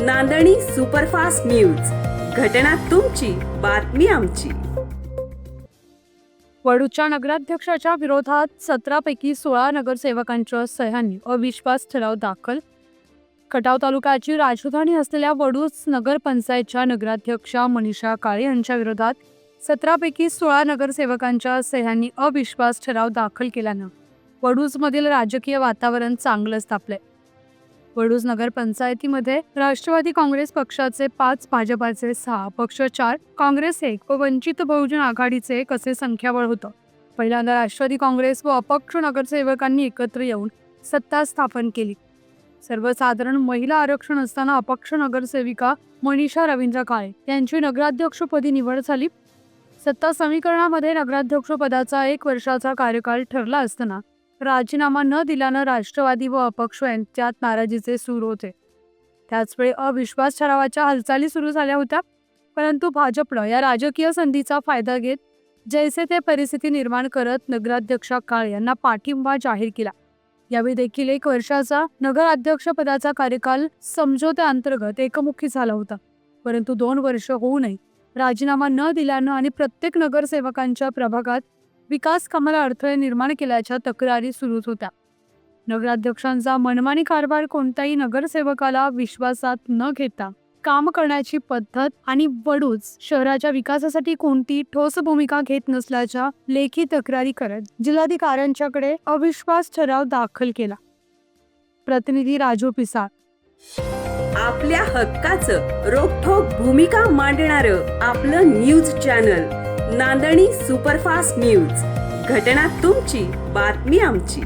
नांदणी superfast news. घटना तुमची, बातमी आमची. वडूच्या नगराध्यक्षाच्या विरोधात 17 पैकी 16 नगरसेवकांच्या सह्यांनी अविश्वास ठराव दाखल. खटाव तालुक्याची राजधानी असलेल्या वडूज नगरपंचायतच्या नगराध्यक्षा मनीषा काळे यांच्या विरोधात 17 पैकी 16 नगरसेवकांच्या सह्यांनी अविश्वास ठराव दाखल केल्यानं वडूजमधील राजकीय वातावरण चांगलंच तापलंय. वडूज नगरपंचायतीमध्ये राष्ट्रवादी काँग्रेस पक्षाचे 5, भाजपाचे 6, पक्ष 4, काँग्रेस 1 व वंचित बहुजन आघाडीचे 1 असे संख्याबळ होतं. पहिल्यांदा राष्ट्रवादी काँग्रेस व अपक्ष नगरसेवकांनी एकत्र येऊन सत्ता स्थापन केली. सर्वसाधारण महिला आरक्षण असताना अपक्ष नगरसेविका मनीषा रवींद्र काळे यांची नगराध्यक्षपदी निवड झाली. सत्ता समीकरणामध्ये नगराध्यक्षपदाचा 1 वर्षाचा कार्यकाळ ठरला असताना राजीनामा न दिल्यानं राष्ट्रवादी व अपक्ष यांच्यात नाराजीचे सूर होते. त्याचवेळी अविश्वास ठरावाच्या हालचाली सुरू झाल्या होत्या, परंतु भाजपनं या राजकीय संधीचा फायदा घेत जैसे ते परिस्थिती निर्माण करत नगराध्यक्षा काळे यांना पाठिंबा जाहीर केला. यावेळी देखील 1 वर्षाचा नगराध्यक्षपदाचा कार्यकाल समझोत्याअंतर्गत एकमुखी झाला होता, परंतु 2 वर्ष होऊनही राजीनामा न दिल्यानं आणि प्रत्येक नगरसेवकांच्या प्रभागात विकास कामाला अडथळे निर्माण केल्याच्या तक्रारी सुरूच होत्या. नगराध्यक्षांचा मनमानी कारभार, कोणत्याही नगरसेवकाला विश्वासात न घेता काम करण्याची पद्धत आणि वडूज शहराच्या विकासासाठी कोणती ठोस भूमिका घेत नसल्याच्या लेखी तक्रारी करत जिल्हाधिकाऱ्यांच्याकडे अविश्वास ठराव दाखल केला. प्रतिनिधी राजू पिसाळ. आपल्या हक्काचं रोखठोक भूमिका मांडणारं आपलं न्यूज चॅनल नांदणी सुपरफास्ट न्यूज. घटना तुमची, बातमी आमची.